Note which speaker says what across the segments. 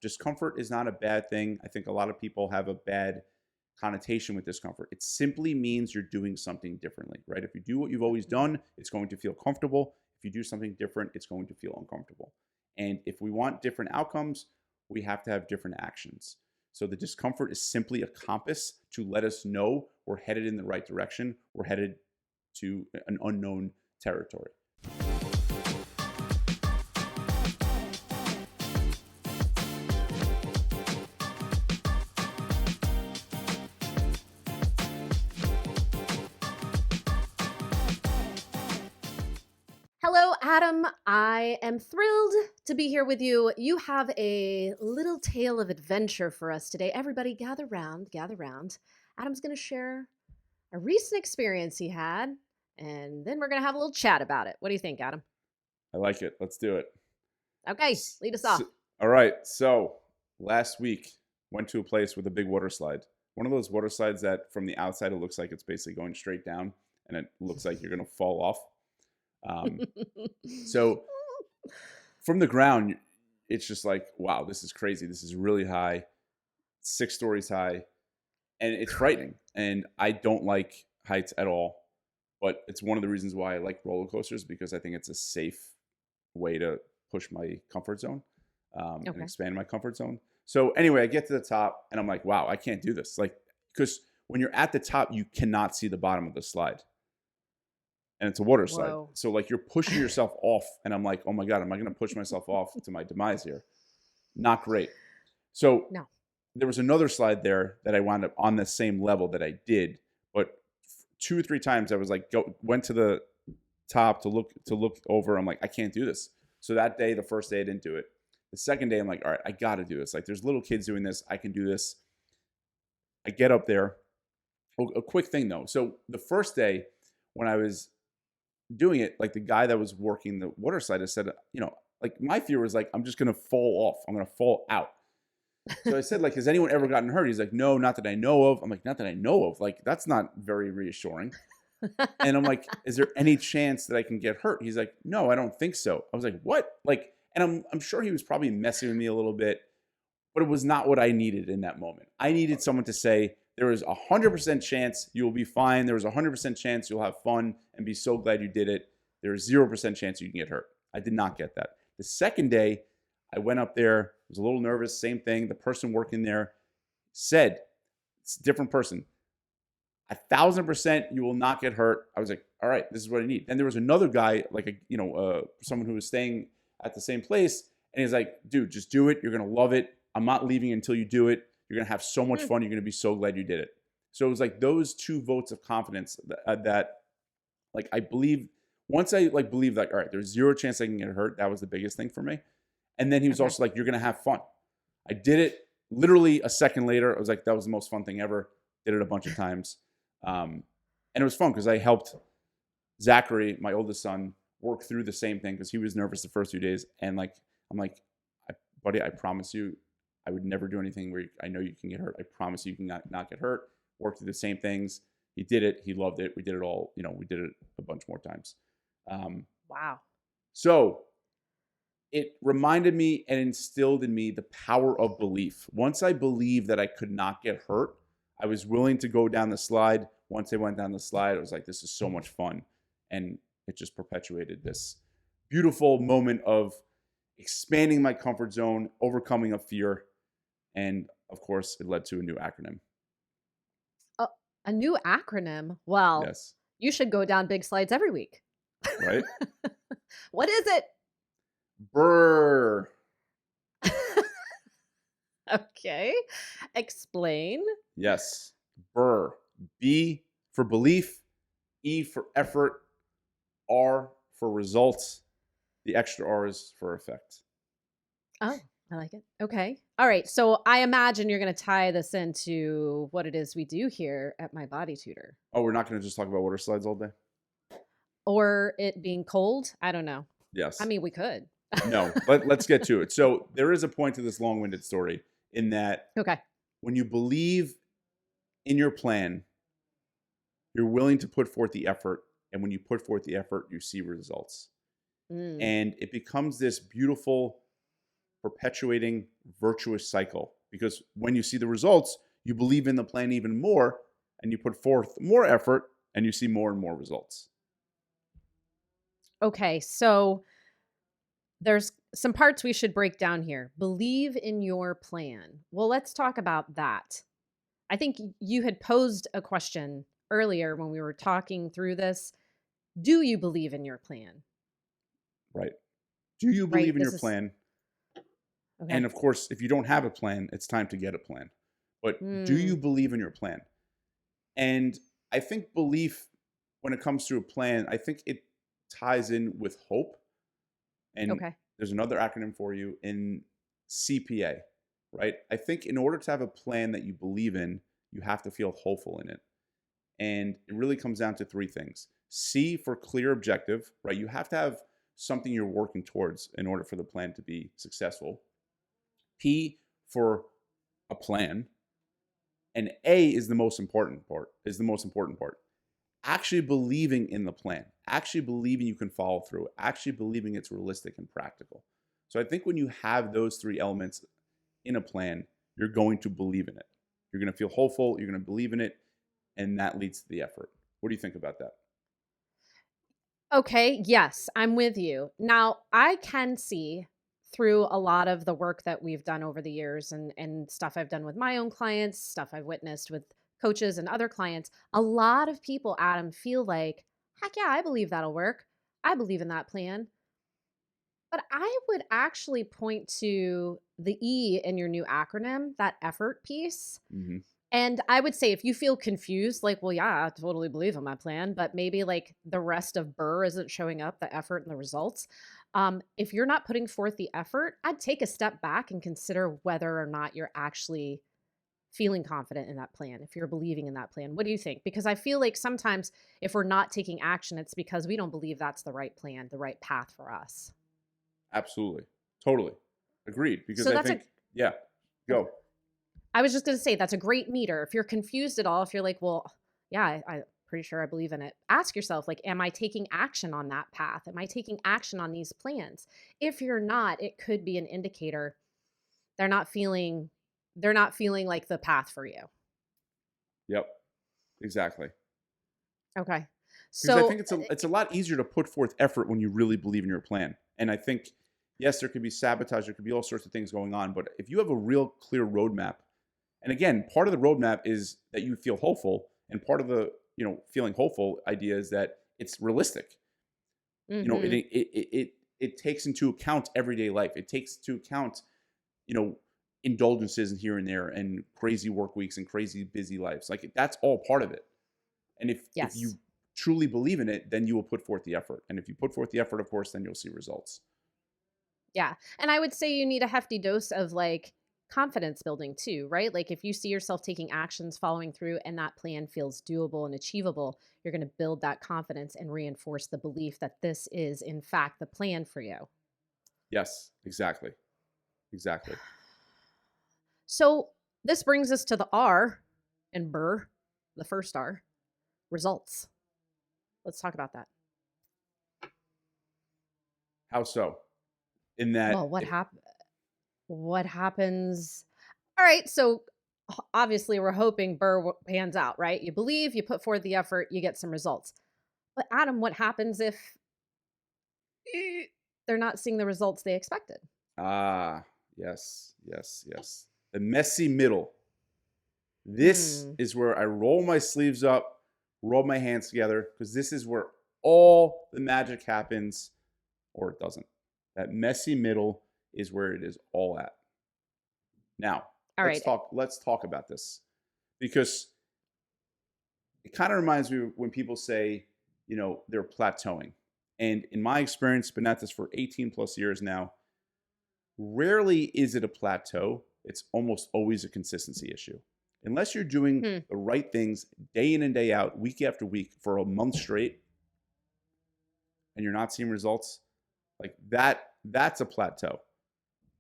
Speaker 1: discomfort is not a bad thing. I think a lot of people have a bad connotation with discomfort. It simply means you're doing something differently, right? If you do what you've always done, it's going to feel comfortable. If you do something different, it's going to feel uncomfortable. And if we want different outcomes, we have to have different actions. So the discomfort is simply a compass to let us know we're headed in the right direction. We're headed to an unknown territory.
Speaker 2: Hello, Adam. I am thrilled to be here with you. You have a little tale of adventure for us today. Everybody, gather round, gather round. Adam's going to share a recent experience he had, and then we're going to have a little chat about it. What do you think, Adam?
Speaker 1: I like it. Let's do it.
Speaker 2: Okay, lead us off.
Speaker 1: All right. So last week, went to a place with a big water slide. One of those water slides that from the outside, it looks like it's basically going straight down and it looks like you're going to fall off. So from the ground, it's just like, wow, this is crazy. This is really high, 6 stories high, and it's frightening. And I don't like heights at all, but it's one of the reasons why I like roller coasters, because I think it's a safe way to push my comfort zone and expand my comfort zone. So anyway, I get to the top and I'm like, wow, I can't do this. Like, because when you're at the top, you cannot see the bottom of the slide. And it's a water slide.
Speaker 2: Whoa.
Speaker 1: So like you're pushing yourself off. And I'm like, oh my God, am I going to push myself off to my demise here? Not great. So there was another slide there that I wound up on the same level that I did. But 2 or 3 times I was like, went to the top to look over. I'm like, I can't do this. So that day, the first day I didn't do it. The second day I'm like, all right, I got to do this. Like there's little kids doing this. I can do this. I get up there. Oh, a quick thing though. So the first day when I was doing it, like the guy that was working the water slide, I said, like my fear was like, I'm just going to fall off. I'm going to fall out. So I said, like, has anyone ever gotten hurt? He's like, no, not that I know of. I'm like, not that I know of. Like, that's not very reassuring. And I'm like, is there any chance that I can get hurt? He's like, no, I don't think so. I was like, what? Like, and I'm sure he was probably messing with me a little bit, but it was not what I needed in that moment. I needed someone to say, there is 100% chance you will be fine. There is 100% chance you'll have fun and be so glad you did it. There is 0% chance you can get hurt. I did not get that. The second day, I went up there, was a little nervous, same thing. The person working there said, it's a different person, 1,000% you will not get hurt. I was like, all right, this is what I need. And there was another guy, like someone who was staying at the same place, and he's like, dude, just do it. You're gonna love it. I'm not leaving until you do it. You're going to have so much fun. You're going to be so glad you did it. So it was like those 2 votes of confidence that like, I believe, once I like believed like, all right, there's 0 chance I can get hurt. That was the biggest thing for me. And then he was also like, you're going to have fun. I did it literally a second later. I was like, that was the most fun thing ever. Did it a bunch of times. And it was fun because I helped Zachary, my oldest son, work through the same thing because he was nervous the first few days. And like, I'm like, buddy, I promise you, I would never do anything where I know you can get hurt. I promise you can not get hurt. Work through the same things. He did it. He loved it. We did it all. We did it a bunch more times.
Speaker 2: Wow.
Speaker 1: So it reminded me and instilled in me the power of belief. Once I believed that I could not get hurt, I was willing to go down the slide. Once I went down the slide, I was like, this is so much fun. And it just perpetuated this beautiful moment of expanding my comfort zone, overcoming a fear. And of course, it led to a new acronym.
Speaker 2: A new acronym? Well,
Speaker 1: yes.
Speaker 2: You should go down big slides every week.
Speaker 1: Right?
Speaker 2: What is it?
Speaker 1: Brr.
Speaker 2: Okay. Explain.
Speaker 1: Yes. Brr. B for belief, E for effort, R for results. The extra R is for effect.
Speaker 2: Oh, I like it. Okay. All right. So I imagine you're going to tie this into what it is we do here at My Body Tutor.
Speaker 1: Oh, we're not going to just talk about water slides all day?
Speaker 2: Or it being cold? I don't know.
Speaker 1: Yes.
Speaker 2: I mean, we could.
Speaker 1: No, but let's get to it. So there is a point to this long-winded story in that when you believe in your plan, you're willing to put forth the effort. And when you put forth the effort, you see results. And it becomes this beautiful perpetuating virtuous cycle, because when you see the results, you believe in the plan even more and you put forth more effort and you see more and more results.
Speaker 2: Okay, so there's some parts we should break down here. Believe in your plan. Well, let's talk about that. I think you had posed a question earlier when we were talking through this. Do you believe in your plan?
Speaker 1: Right. Do you
Speaker 2: Right?
Speaker 1: believe in your plan?
Speaker 2: Okay.
Speaker 1: And of course, if you don't have a plan, it's time to get a plan. But do you believe in your plan? And I think belief, when it comes to a plan, I think it ties in with hope. And
Speaker 2: Okay.
Speaker 1: there's another acronym for you in CPA, right? I think in order to have a plan that you believe in, you have to feel hopeful in it. And it really comes down to three things. C for clear objective, right? You have to have something you're working towards in order for the plan to be successful. P for a plan. And A is the most important part, Actually believing in the plan, actually believing you can follow through, actually believing it's realistic and practical. So I think when you have those three elements in a plan, you're going to believe in it. You're going to feel hopeful, you're going to believe in it, and that leads to the effort. What do you think about that?
Speaker 2: Okay, yes, I'm with you. Now, I can see through a lot of the work that we've done over the years and stuff I've done with my own clients, stuff I've witnessed with coaches and other clients, a lot of people, Adam, feel like, heck yeah, I believe that'll work. I believe in that plan. But I would actually point to the E in your new acronym, that effort piece.
Speaker 1: Mm-hmm.
Speaker 2: And I would say if you feel confused, like, well, yeah, I totally believe in my plan, but maybe like the rest of Burr isn't showing up, the effort and the results. If you're not putting forth the effort, I'd take a step back and consider whether or not you're actually feeling confident in that plan, if you're believing in that plan. What do you think? Because I feel like sometimes if we're not taking action, it's because we don't believe that's the right plan, the right path for us.
Speaker 1: Absolutely. Totally. Agreed. Because
Speaker 2: So
Speaker 1: I
Speaker 2: that's
Speaker 1: think, yeah, go.
Speaker 2: I was just going to say that's a great meter. If you're confused at all, if you're like, well, yeah, I'm pretty sure I believe in it, ask yourself, like, am I taking action on that path? Am I taking action on these plans? If you're not, it could be an indicator they're not feeling like the path for you.
Speaker 1: Yep. Exactly.
Speaker 2: Okay.
Speaker 1: Because I
Speaker 2: So,
Speaker 1: think it's a lot easier to put forth effort when you really believe in your plan. And I think, yes, there could be sabotage, there could be all sorts of things going on, but if you have a real clear roadmap, and again, part of the roadmap is that you feel hopeful, and part of the feeling hopeful idea is that it's realistic.
Speaker 2: mhm.
Speaker 1: It takes into account everyday life. It takes into account you know indulgences and here and there, and crazy work weeks and crazy busy lives. Like that's all part of it. And if you
Speaker 2: Yes.
Speaker 1: truly believe in it, then you will put forth the effort. And if you put forth the effort, of course, then you'll see results.
Speaker 2: Yeah. And I would say you need a hefty dose of like confidence building too, right? Like if you see yourself taking actions, following through, and that plan feels doable and achievable, you're going to build that confidence and reinforce the belief that this is, in fact, the plan for you.
Speaker 1: Yes, exactly. Exactly.
Speaker 2: So this brings us to the R in Burr, the first R, results. Let's talk about that.
Speaker 1: How so? In that,
Speaker 2: Well, what happens? All right, so obviously we're hoping Burr pans out, right? You believe, you put forth the effort, you get some results. But Adam, what happens if they're not seeing the results they expected?
Speaker 1: yes, yes, yes. The messy middle. This
Speaker 2: Hmm.
Speaker 1: is where I roll my sleeves up, rub my hands together, because this is where all the magic happens, or it doesn't. That messy middle is where it is all at. Now,
Speaker 2: All
Speaker 1: let's
Speaker 2: right.
Speaker 1: talk about this, because it kind of reminds me when people say, they're plateauing. And in my experience, been at this for 18 plus years now, rarely is it a plateau. It's almost always a consistency issue. Unless you're doing
Speaker 2: Hmm.
Speaker 1: the right things day in and day out, week after week, for a month straight, and you're not seeing results, like that's a plateau.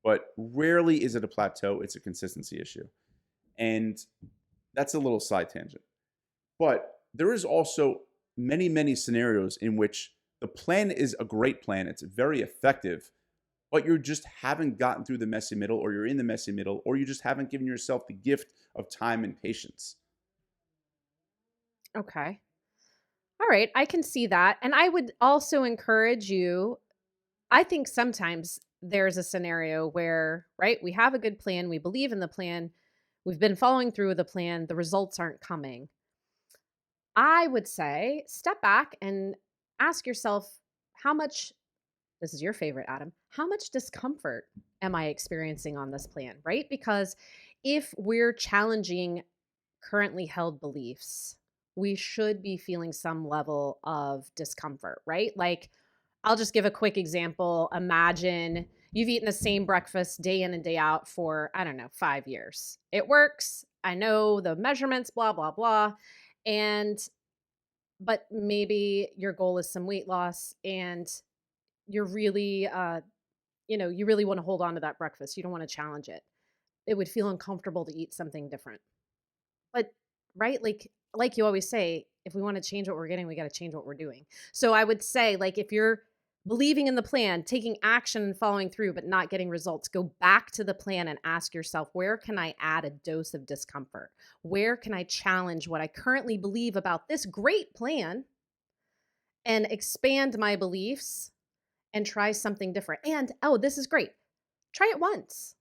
Speaker 1: But rarely is it a plateau. It's a consistency issue. And that's a little side tangent. But there is also many, many scenarios in which the plan is a great plan. It's very effective, but you just haven't gotten through the messy middle, or you're in the messy middle, or you just haven't given yourself the gift of time and patience.
Speaker 2: Okay. All right, I can see that. And I would also encourage you, I think sometimes there's a scenario where, right, we have a good plan, we believe in the plan, we've been following through with the plan, the results aren't coming. I would say step back and ask yourself, how much, this is your favorite, Adam, how much discomfort am I experiencing on this plan, right? Because if we're challenging currently held beliefs, we should be feeling some level of discomfort, right? Like, I'll just give a quick example. Imagine you've eaten the same breakfast day in and day out for, I don't know, 5 years. It works. I know the measurements, blah, blah, blah. And, but maybe your goal is some weight loss and you're really, you really want to hold on to that breakfast. You don't want to challenge it. It would feel uncomfortable to eat something different. But right, like you always say, if we want to change what we're getting, we got to change what we're doing. So I would say, like, if you're believing in the plan, taking action and following through, but not getting results, go back to the plan and ask yourself, where can I add a dose of discomfort? Where can I challenge what I currently believe about this great plan and expand my beliefs and try something different? And oh, this is great. Try it once.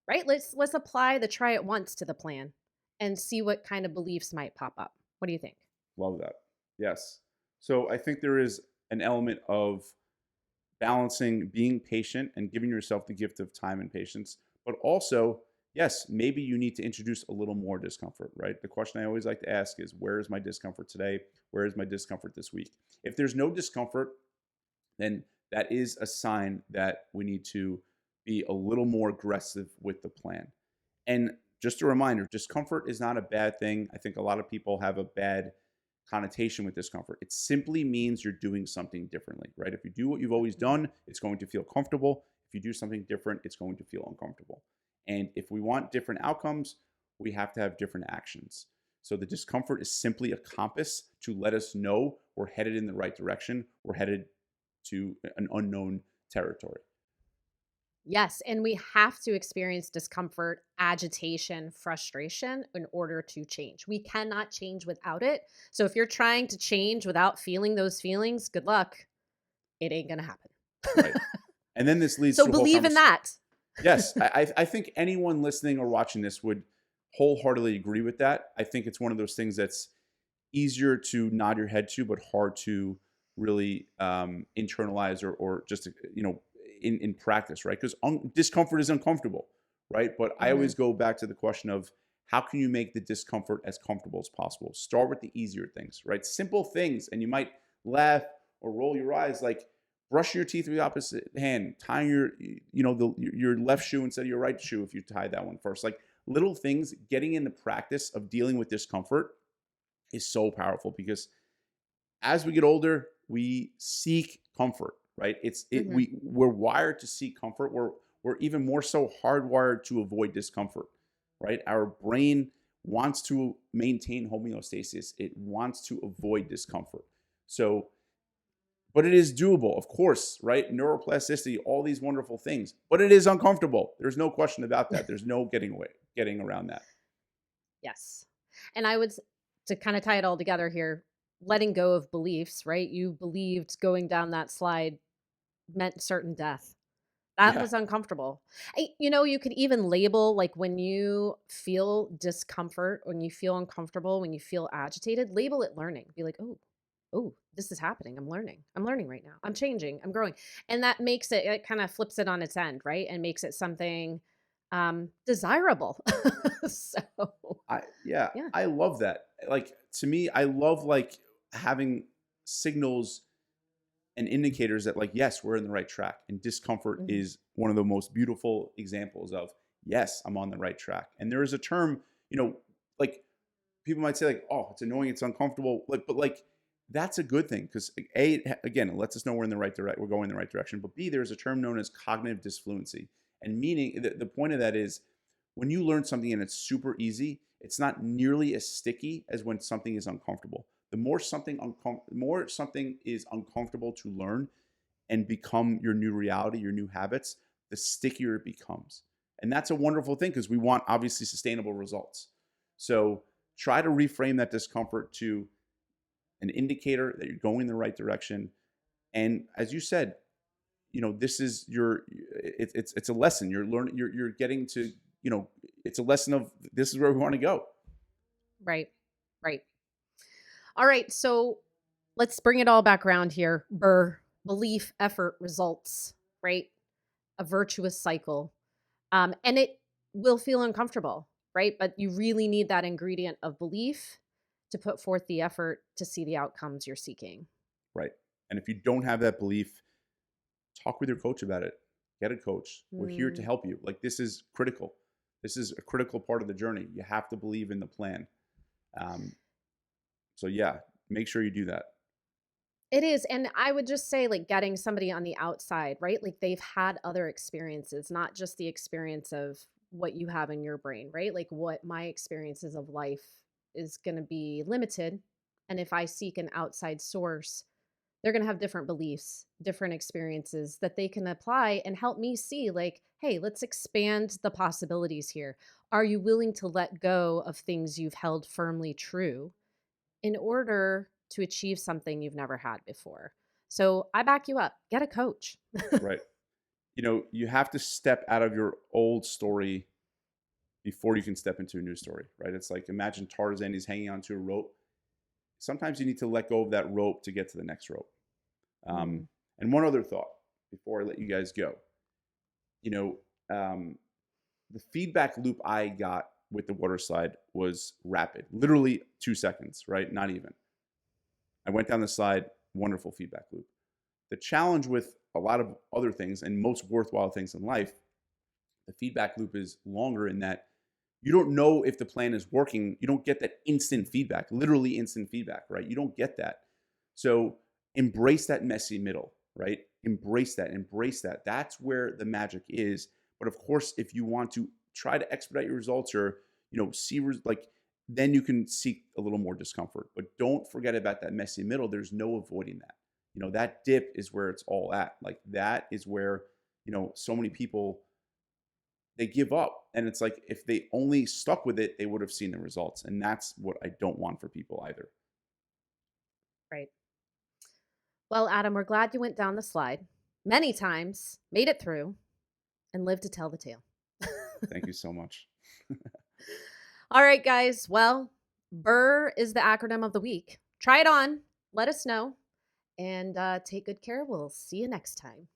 Speaker 2: Right? Let's apply the try it once to the plan and see what kind of beliefs might pop up. What do you think?
Speaker 1: Love that. Yes. So I think there is an element of balancing being patient and giving yourself the gift of time and patience, but also, yes, maybe you need to introduce a little more discomfort, right? The question I always like to ask is, where is my discomfort today? Where is my discomfort this week? If there's no discomfort, then that is a sign that we need to be a little more aggressive with the plan. And just a reminder, discomfort is not a bad thing. I think a lot of people have a bad connotation with discomfort. It simply means you're doing something differently, right? If you do what you've always done, it's going to feel comfortable. If you do something different, it's going to feel uncomfortable. And if we want different outcomes, we have to have different actions. So the discomfort is simply a compass to let us know we're headed in the right direction. We're headed to an unknown territory.
Speaker 2: Yes, and we have to experience discomfort, agitation, frustration in order to change. We cannot change without it. So if you're trying to change without feeling those feelings, good luck. It ain't going to happen.
Speaker 1: Right. And then this leads
Speaker 2: So
Speaker 1: to a whole
Speaker 2: believe in that.
Speaker 1: Yes, I think anyone listening or watching this would wholeheartedly agree with that. I think it's one of those things that's easier to nod your head to, but hard to really internalize or just in practice, right? Because discomfort is uncomfortable, right? But I always go back to the question of, how can you make the discomfort as comfortable as possible? Start with the easier things, right? Simple things, and you might laugh or roll your eyes, like brushing your teeth with the opposite hand, tying your left shoe instead of your right shoe if you tie that one first. Like little things, getting in the practice of dealing with discomfort is so powerful, because as we get older, we seek comfort, right? We're wired to seek comfort. We're even more so hardwired to avoid discomfort, right? Our brain wants to maintain homeostasis. It wants to avoid discomfort. So, but it is doable, of course, right? Neuroplasticity, all these wonderful things, but it is uncomfortable. There's no question about that. There's no getting around that.
Speaker 2: Yes. And I would, to kind of tie it all together here, letting go of beliefs, right? You believed going down that slide meant certain death. That
Speaker 1: Yeah.
Speaker 2: was uncomfortable. You could even label, like, when you feel discomfort, when you feel uncomfortable, when you feel agitated, label it learning. Be like, oh, this is happening. I'm learning. I'm learning right now. I'm changing. I'm growing. And that makes it kind of flips it on its end, right? And makes it something desirable. So,
Speaker 1: Yeah,
Speaker 2: yeah.
Speaker 1: I love that. Like, to me, I love like having signals and indicators that, like, yes, we're in the right track. And discomfort
Speaker 2: Mhm.
Speaker 1: is one of the most beautiful examples of, yes, I'm on the right track. And there is a term, like people might say, like, oh, it's annoying, it's uncomfortable. Like, but like that's a good thing, because again, it lets us know we're we're going in the right direction. But B, there's a term known as cognitive disfluency. And meaning the point of that is, when you learn something and it's super easy, it's not nearly as sticky as when something is uncomfortable. The more something is uncomfortable to learn, and become your new reality, your new habits, the stickier it becomes. And that's a wonderful thing because we want obviously sustainable results. So try to reframe that discomfort to an indicator that you're going in the right direction. And as you said, this is it's a lesson you're learning. You're getting to, it's a lesson of this is where we want to go.
Speaker 2: Right. Right. All right. So let's bring it all back around here. Belief, effort, results, right? A virtuous cycle. And it will feel uncomfortable, right? But you really need that ingredient of belief to put forth the effort to see the outcomes you're seeking.
Speaker 1: Right. And if you don't have that belief, talk with your coach about it. Get a coach. We're here to help you. Like, this is critical. This is a critical part of the journey. You have to believe in the plan. So yeah, make sure you do that.
Speaker 2: It is. And I would just say, like, getting somebody on the outside, right? Like, they've had other experiences, not just the experience of what you have in your brain, right? Like, what my experiences of life is going to be limited. And if I seek an outside source, they're going to have different beliefs, different experiences that they can apply and help me see, like, hey, let's expand the possibilities here. Are you willing to let go of things you've held firmly true in order to achieve something you've never had before? So I back you up. Get a coach.
Speaker 1: Right. You have to step out of your old story before you can step into a new story, right? It's like, imagine Tarzan, he's hanging onto a rope. Sometimes you need to let go of that rope to get to the next rope. And one other thought before I let you guys go. The feedback loop I got with the water slide was rapid, literally 2 seconds, right? Not even. I went down the slide, wonderful feedback loop. The challenge with a lot of other things and most worthwhile things in life, the feedback loop is longer in that you don't know if the plan is working. You don't get that instant feedback, literally instant feedback, right? You don't get that. So embrace that messy middle, right? Embrace that. That's where the magic is. But of course, if you want to try to expedite your results or, then you can seek a little more discomfort. But don't forget about that messy middle. There's no avoiding that. That dip is where it's all at. Like, that is where, so many people, they give up. And it's like, if they only stuck with it, they would have seen the results. And that's what I don't want for people either.
Speaker 2: Right. Well, Adam, we're glad you went down the slide many times, made it through, and lived to tell the tale.
Speaker 1: Thank you so much.
Speaker 2: All right, guys. Well, BRR is the acronym of the week. Try it on. Let us know. And take good care. We'll see you next time.